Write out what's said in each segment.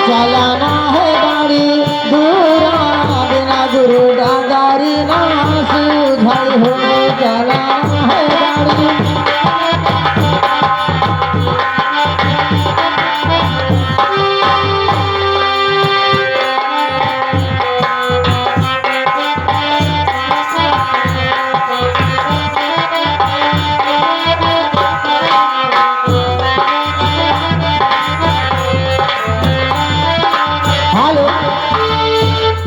चलाना है गाड़ी दूरा बिना गुरु डागारी ना सुधाई हो चलाना है गाड़ी।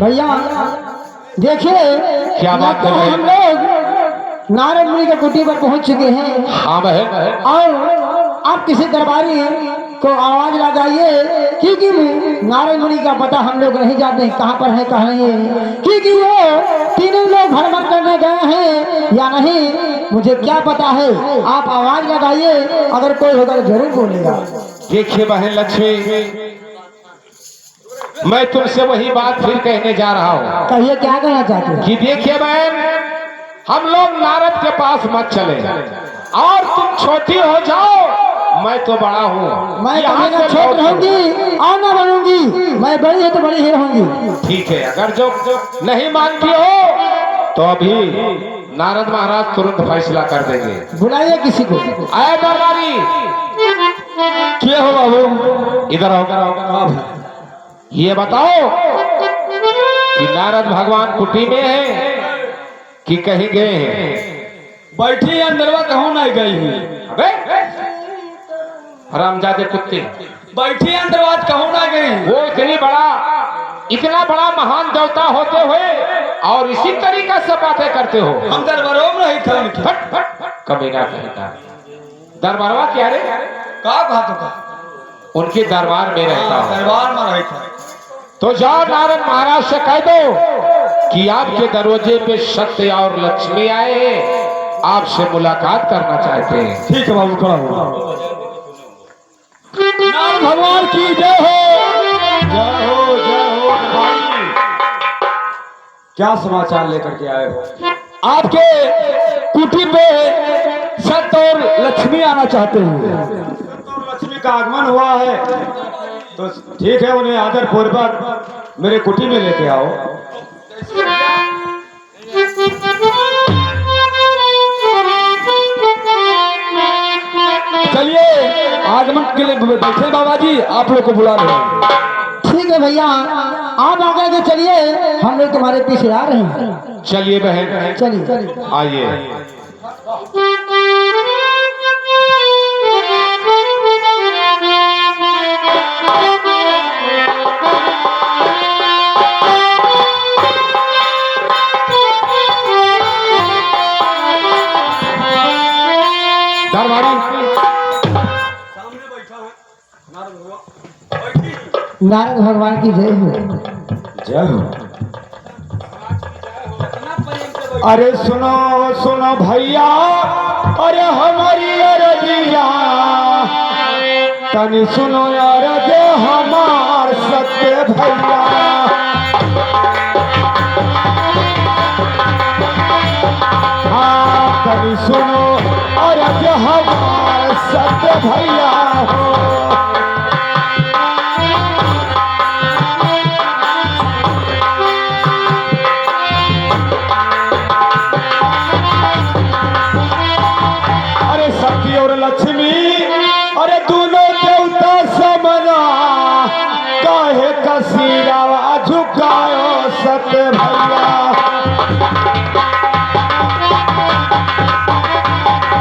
भैया देखिए क्या बात है हम लोग नारद मुनि के कुटी पर पहुंच चुके हैं। हाँ बहन। और आप किसी दरबारी को आवाज लगाइए क्योंकि नारद मुनि का पता हम लोग नहीं जानते कहाँ पर है कहाँ नहीं है, क्योंकि वो तीनों लोग भ्रमण करने गए हैं या नहीं मुझे क्या पता है। आप आवाज लगाइए, अगर कोई होगा तो जरूर बोलेगा। देखिए बहन लक्ष्मी, मैं तुमसे वही बात फिर कहने जा रहा हूँ। कहिए क्या कहना चाहते हैं? कि देखिए बहन, हम लोग नारद के पास मत चले और तुम छोटी हो जाओ, मैं तो बड़ा हूँ। मैं कभी ना छोट रहूंगी और ना बनूंगी, मैं बड़ी है तो बड़ी ही रहूंगी। ठीक है, अगर जो नहीं मानती हो तो अभी नारद महाराज तुरंत फैसला कर देंगे। बुलाइए किसी को। आए दरबारी। क्या हो बाबू? इधर आओ। ये बताओ कि नारद भगवान कुटी में है कि कहीं गए हैं? बैठी अंदरवा कहूँ नहीं गई हुई। अबे हरामजादे कुत्ते, बैठी अंदरवा कहूँ ना गई। वो इतना बड़ा महान देवता होते हुए और इसी तरीका से बातें करते हो। हम दरबारों में नहीं थे उनकी। फट फट कभी ना कहता दरबारवा क्या रे? का बात होगा? उनके दरबार में रहता हूँ। दरबार में रहता। तो जाओ नारद महाराज से कह दो कि आपके दरवाजे पे सत्य और लक्ष्मी आए हैं, आपसे मुलाकात करना चाहते हैं। ठीक है बाबू, खड़ा हो। नारद भगवान की जय हो। जय हो जय हो भाई। क्या समाचार लेकर के आए हो? आपके कुटी पे सत्य और लक्ष्मी आना चाहते हैं। लक्ष्मी का आगमन हुआ है तो ठीक है, उन्हें आदर पूर्वक मेरे कुटी में लेके आओ। चलिए आगमन के लिए बैठे बाबा जी, आप लोग को बुला रहे हैं। ठीक है भैया, आप आगे के चलिए, हम लोग तुम्हारे पीछे आ रहे हैं। चलिए बहन, चलिए आइए। नारद भगवान की जय हो। जय हो। अरे सुनो सुनो भैया, अरे हमारी अरजिया तनी सुनो यार दे हमार सत्य भैया। हाँ तनी सुनो अरे दे हमार सत्य भैया हो। और लक्ष्मी अरे दोनों देवता समना, काहे का सिरावा झुकायो सत्य भैया।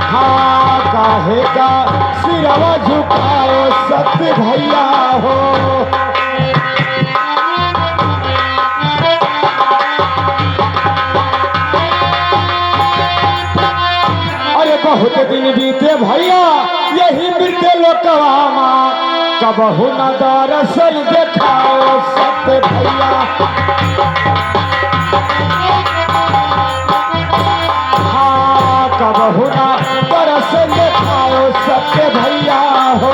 हाँ काहे का सिरावा झुकायो सत्य भैया हो। बहुत दिन बीते भैया यही बीते लोकवामा, कबहू न दरअसल देखाओ सत्य भैया। हाँ कबहू न दरअसल देखाओ सत्य भैया हो।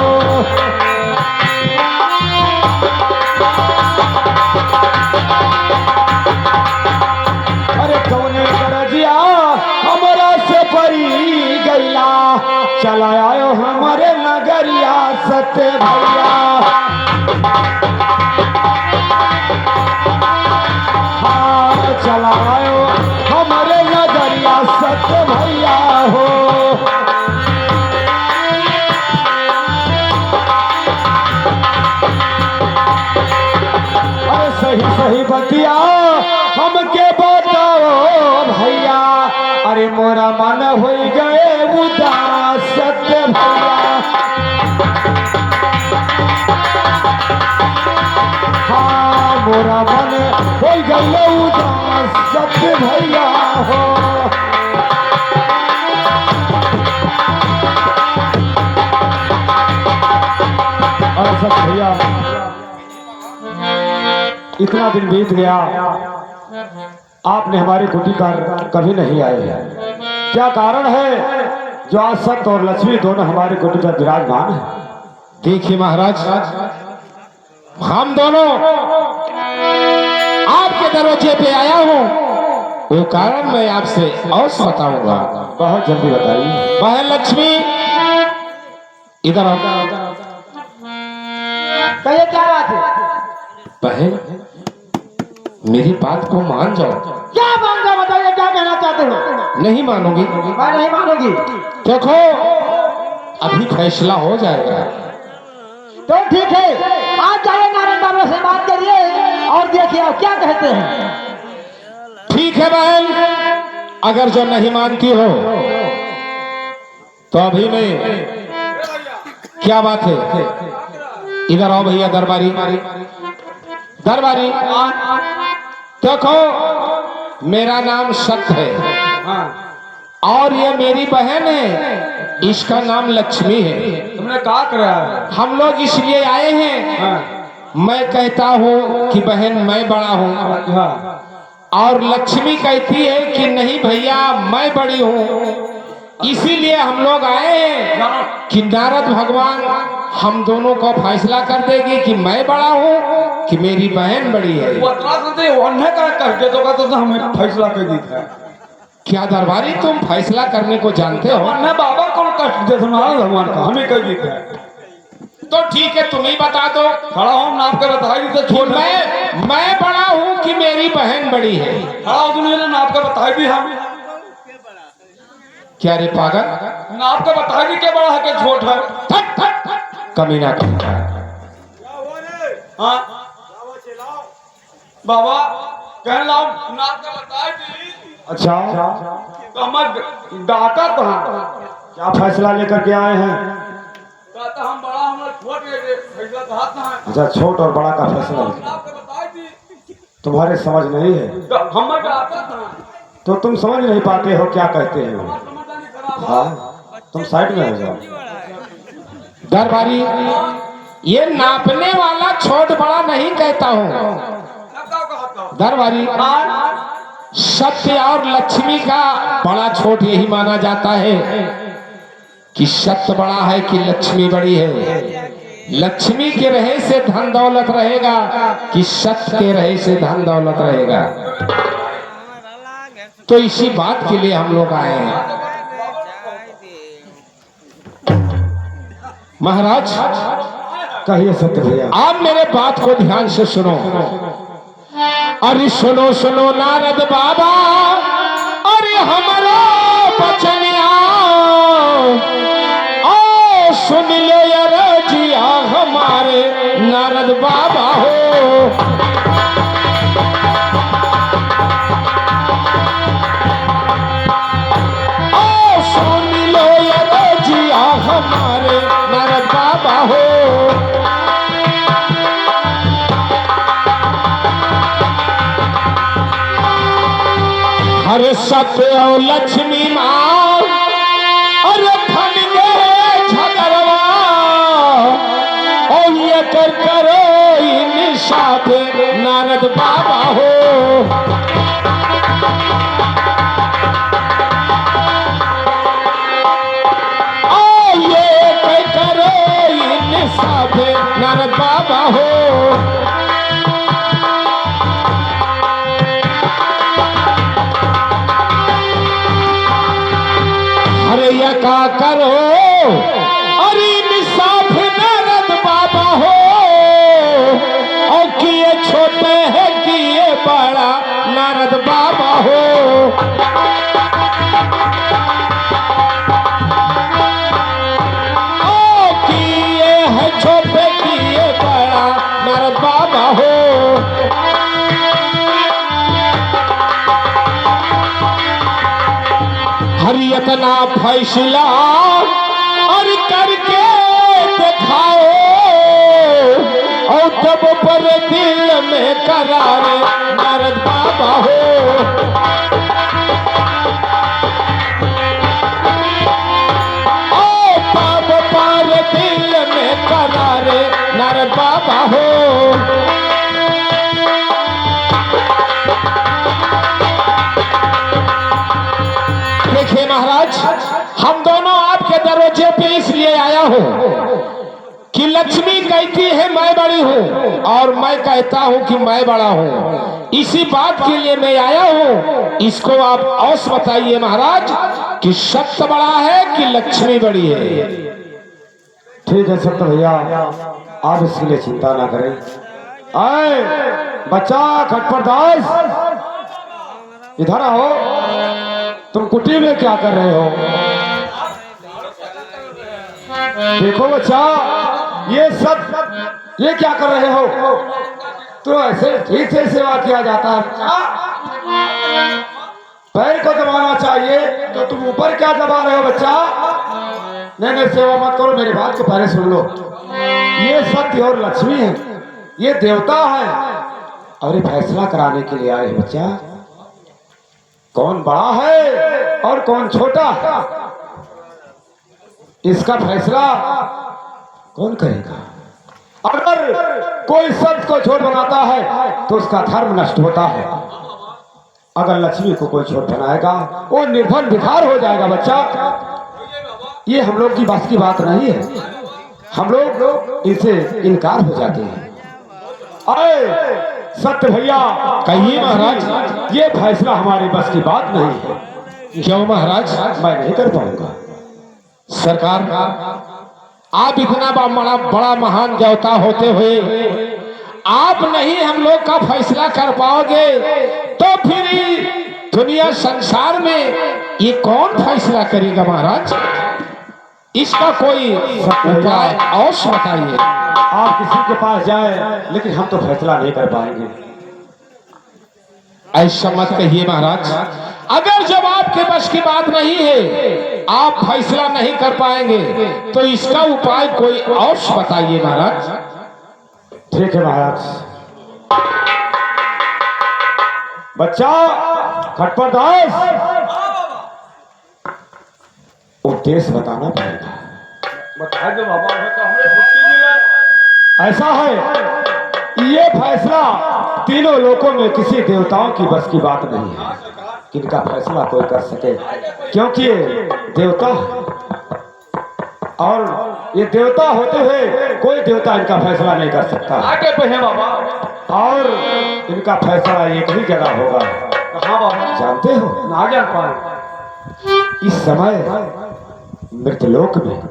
अरे कौने करजिया हमरा से परी गैला, चला आयो हमारे नगरिया सत्य भैया। हाँ चलायो हमारे नजरिया सत्य भैया हो। अरे सही सही बतिया हमके बताओ भैया, अरे मोरा मन हो गए उदास सत्य भैया। हाँ मोरा मन हो गए उदास सत्य भैया हो। अरे सत्य भैया इतना दिन बीत गया, आपने हमारी कुटी पर कभी नहीं आए, क्या कारण है जो आज सत्य और लक्ष्मी दोनों हमारी कुटी पर विराजमान है? देखिए महाराज, हम दोनों आपके दरवाजे पे आया हूँ, वो कारण मैं आपसे अवश्य बताऊंगा। बहुत जल्दी बताइए। बहन लक्ष्मी इधर आओ। कहिए क्या बात है? बहन मेरी बात को मान जाओ। क्या मान जाओ, बताइए क्या कहना चाहते हो? नहीं मानोगी? मैं नहीं मानूंगी। देखो अभी फैसला हो जाएगा। तो ठीक है, आज जाइए नारायण बाबा से बात करिए और देखिए आप क्या कहते हैं। ठीक है बहन, अगर जो नहीं मानती हो तो अभी मैं, क्या बात है, इधर आओ भैया दरबारी। दरबारी देखो मेरा नाम सत्य है और ये मेरी बहन है, इसका नाम लक्ष्मी है। तुमने कहा करा है? हम लोग इसलिए आए हैं, मैं कहता हूँ कि बहन मैं बड़ा हूँ और लक्ष्मी कहती है कि नहीं भैया मैं बड़ी हूँ। इसीलिए हम लोग आए हैं कि नारद भगवान हम दोनों को फैसला कर देगी कि मैं बड़ा हूँ कि मेरी बहन बड़ी है। तो हमें फैसला कर दी था। क्या दरबारी तुम फैसला करने को जानते हो? बाबा कौन कष्ट दे भगवान का, हमें कर दी था। तो ठीक है तुम ही बता दो। खड़ा हो नाप के बता दी तो छोड़। मैं बड़ा हूँ कि मेरी बहन बड़ी है? खड़ा हो तुमने नाप के बता दी हम। क्या रे पागल, नाप के बता दी क्या बड़ा है क्या छोट है? थक थक कमीना कमीना। हाँ बाबा कह लाओ नाप के बता दी। अच्छा तो हम डाका कहाँ, क्या फैसला लेकर के आए हैं? कहता हम बड़ा हमारा छोट फैसला कहा था। अच्छा छोट और बड़ा का फैसला तुम्हारे समझ नहीं है हम तो तुम समझ नहीं पाते हो क्या कहते हैं। हाँ तुम साइड में हो जाओ। दरबारी ये नापने वाला छोट बड़ा नहीं कहता हूँ दरबारी, सत्य और लक्ष्मी का बड़ा छोट यही माना जाता है कि सत्य बड़ा है कि लक्ष्मी बड़ी है। लक्ष्मी के रहे से धन दौलत रहेगा कि सत्य के रहे से धन दौलत रहेगा। तो इसी बात के लिए हम लोग आए हैं। महाराज कहिए सत्य भैया। आप मेरे बात को ध्यान से सुनो। अरे सुनो सुनो नारद बाबा, अरे हमारा बचन आओ सुन लो यार जिया हमारे नारद बाबा हो। ओ सुन लो यार जिया हमारे नारद बाबा हो। अरे सत्य और लक्ष्मी माँ, अरे धन दे झगड़वा और ये कर करो इंसाफ नारद बाबा हो। ओ ये कर करो इंसाफ नारद बाबा हो। अरे यका करो अरे इंसाफ नारद बाबा हो। बाबा हो। हरियतना फैसला और करके दिखाओ और तब पर दिल में करारे नारद बाबा हो। ओ तब पर दिल में करारे नारद बाबा हो। देखिए महाराज, हम दोनों आपके दरवाजे पे इसलिए आया हूँ कि लक्ष्मी कहती है मैं बड़ी हूँ और मैं कहता हूँ कि मैं बड़ा हूँ। इसी बात के लिए मैं आया हूँ। इसको आप औस बताइए महाराज कि सत्य बड़ा है कि लक्ष्मी बड़ी है। ठीक है सत्य भैया, आप इसके लिए चिंता ना करें। आए बच्चा खटपट दास, इधर आओ। तुम कुटी में क्या कर रहे हो? देखो बच्चा, ये सब ये क्या कर रहे हो? तो ऐसे ठीक से सेवा किया जाता है। पैर को दबाना चाहिए, तो तुम ऊपर क्या दबा रहे हो बच्चा? नहीं, सेवा मत करो, मेरी बात को पहले सुन लो। ये सत्य और लक्ष्मी है, ये देवता है और ये फैसला कराने के लिए आए हैं बच्चा। कौन बड़ा है और कौन छोटा, इसका फैसला कौन करेगा? अगर कोई सत्य को छोट बनाता है तो उसका धर्म नष्ट होता है। अगर लक्ष्मी को कोई छोट बनाएगा वो निर्धन भिखार हो जाएगा बच्चा। ये हम लोग की बस की बात नहीं है, हम लोग इनसे इनकार हो जाते हैं। अरे सत्य भैया, कहिए महाराज। ये फैसला हमारी बस की बात नहीं है। क्यों महाराज? मैं नहीं कर पाऊंगा। सरकार, आप इतना बड़ा महान देवता होते हुए आप नहीं हम लोग का फैसला कर पाओगे तो फिर दुनिया संसार में ये कौन फैसला करेगा महाराज? इसका कोई उपाय और बताइए। आप किसी के पास जाए, लेकिन हम तो फैसला नहीं कर पाएंगे। ऐसा मत कहिए महाराज। अगर जब आपके बस की बात नहीं है, आप फैसला नहीं कर पाएंगे तो इसका उपाय कोई और बताइए महाराज। ठीक है महाराज। बच्चा खटपट दास, उपदेश बताना पड़ेगा। बताइए बाबा, तो हमें छुट्टी मिले। ऐसा है, ये फैसला तीनों लोकों में किसी देवताओं की बस की बात नहीं है कि इनका फैसला कोई कर सके, क्योंकि ये देवता और ये देवता होते हुए कोई देवता इनका फैसला नहीं कर सकता। आगे बढ़े बाबा। और इनका फैसला एक ही जगह होगा। कहाँ बाबा? जानते हो? ना जान पाए। इस समय मृतलोक में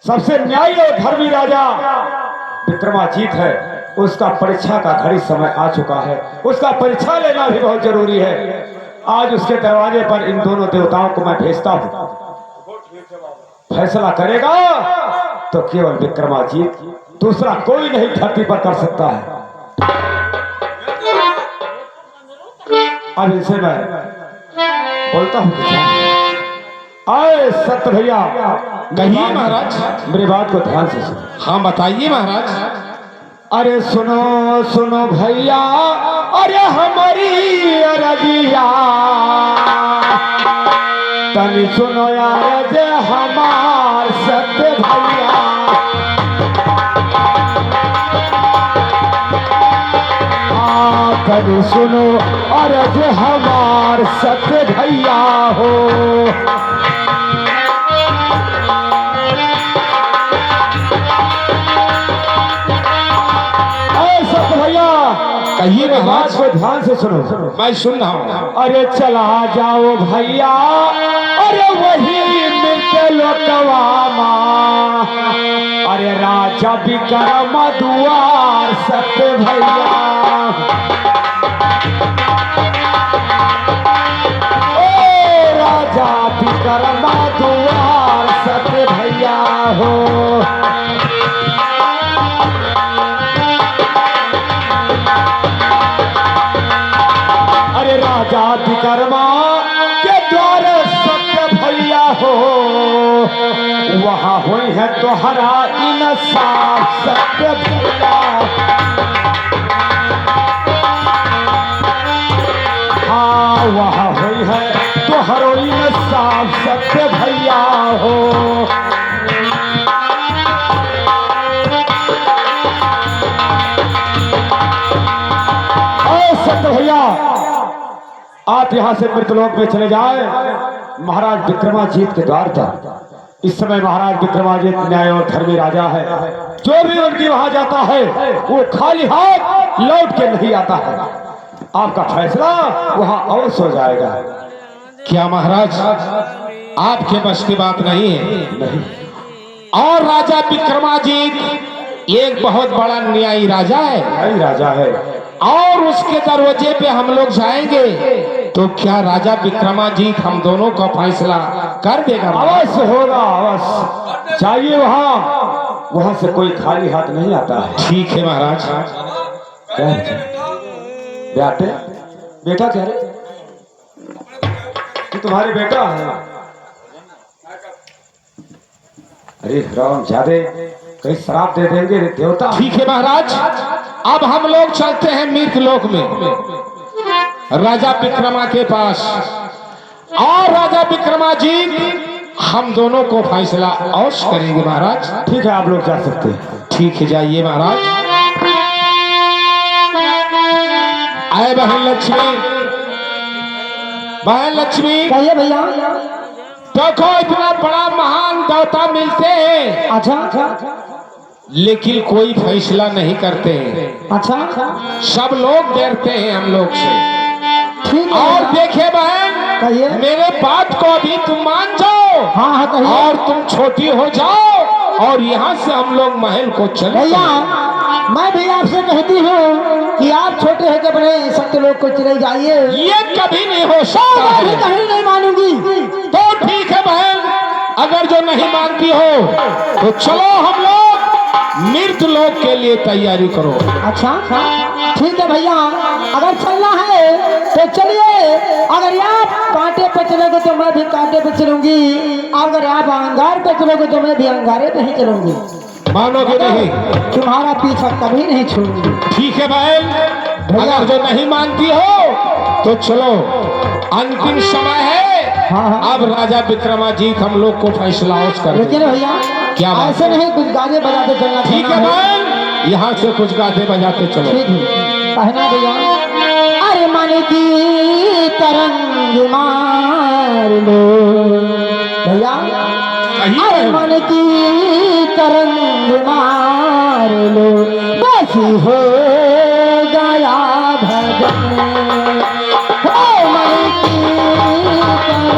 सबसे न्यायी और धर्मी राजा विक्रमाजीत है। उसका परीक्षा का घड़ी समय आ चुका है। उसका परीक्षा लेना भी बहुत जरूरी है। आज उसके दरवाजे पर इन दोनों देवताओं को मैं भेजता हूँ। फैसला करेगा तो केवल विक्रमाजीत, दूसरा कोई नहीं धरती पर कर सकता है। अब इनसे मैं बोलता हूँ कि आए सत्य भैया। कहिए महाराज। मेरी बात को ध्यान से सुनो। हाँ बताइए महाराज। अरे सुनो सुनो भैया, अरे हमारी अरजिया तनी सुनो यार जे हमार सत्य भैया। तनी सुनो अरे जे हमार सत्य भैया हो। कहिए बात महाराज। को ध्यान से सुनो। मैं सुन रहा हूँ। अरे चला जाओ भैया, अरे वही मिलते लोकवामा। अरे राजा विक्रम दुआर सत्य भैया। ओ राजा विक्रम दुआर सत्य भैया हो। तोहरा इंसाफ सत्य भैया हाँ वहाँ हुई है तोहरो इंसाफ सत्य भैया हो। सत्य भैया आप यहाँ से मृतलोक में चले जाए महाराज विक्रमाजीत के द्वार पर। इस समय महाराज विक्रमाजीत न्याय और धर्मी राजा है। जो भी उनकी वहां जाता है वो खाली हाथ लौट के नहीं आता है। आपका फैसला वहां अवश्य हो जाएगा। क्या महाराज आपके बस की बात नहीं है? नहीं। और राजा विक्रमाजीत एक बहुत बड़ा न्यायी राजा है। न्यायी राजा है और उसके दरवाजे पे हम लोग जाएंगे तो क्या राजा विक्रमाजीत हम दोनों का फैसला कर देगा? अवश्य होगा अवश्य। जाइए वहां से कोई खाली हाथ नहीं आता है। ठीक है महाराज। बेटे बेटा कह रहे कि तुम्हारे बेटा है। अरे राम जादे कहीं शराब दे देंगे रे देवता। ठीक है महाराज। अब हम लोग चलते हैं मृत लोक में राजा विक्रमा के पास और राजा विक्रमाजीत हम दोनों को फैसला अवश्य करेंगे महाराज। ठीक है आप लोग जा सकते हैं। ठीक है जाइए महाराज। आए बहन लक्ष्मी। बहन लक्ष्मी कहिए भैया। देखो इतना बड़ा महान देवता मिलते हैं अच्छा लेकिन कोई फैसला नहीं करते हैं। अच्छा सब लोग डरते हैं हम लोग से। ठीक है। और देखे बहन कहिए। मेरे बात को अभी तुम मान जाओ। हाँ हाँ कहिए। और तुम छोटी हो जाओ और यहाँ से हम लोग महल को चले। भैया मैं भी आपसे कहती हूँ कि आप छोटे होकर बड़े सत्य लोग को चले जाइए। ये कभी नहीं हो सकता मैं भी है। कहीं नहीं मानूंगी। तो ठीक है बहन अगर जो नहीं मानती हो तो चलो हम लोग मृत लोक के लिए तैयारी करो। अच्छा ठीक है भैया अगर चलना है तो चलिए। अगर आप कांटे पे चलोगे तो मैं भी कांटे पे चलूंगी। अगर आप अंगार पे चलोगे तो मैं भी अंगारे पे ही चलूंगी। मानोगे नहीं? तुम्हारा पीछा कभी नहीं छोड़ूंगी। ठीक है बहन अगर जो नहीं मानती हो तो चलो अंतिम समय है। हाँ। अब राजा विक्रमाजीत हम लोग को फैसला कर लेकिन भैया क्या बात ऐसे नहीं कुछ गाने बजाते चलना। ठीक है बहन यहाँ से कुछ गाते बजाते चलो। ठीक है कहना भैया। अरे मन की तरंग मार लो भैया। अरे मन की तरंग मार लो बस हो गया भजन। हो मन की तरंग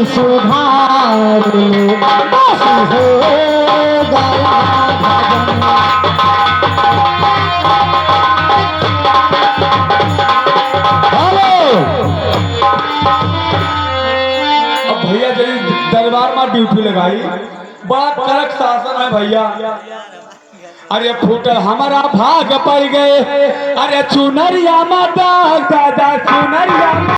सुधार बस हो गया भजन। अब भैया जरी दरबार में ड्यूटी लगाई बड़ा कड़क शासन है भैया। अरे फूटल हमारा भाग पड़ गए। अरे चुनरिया में दादा चुनरिया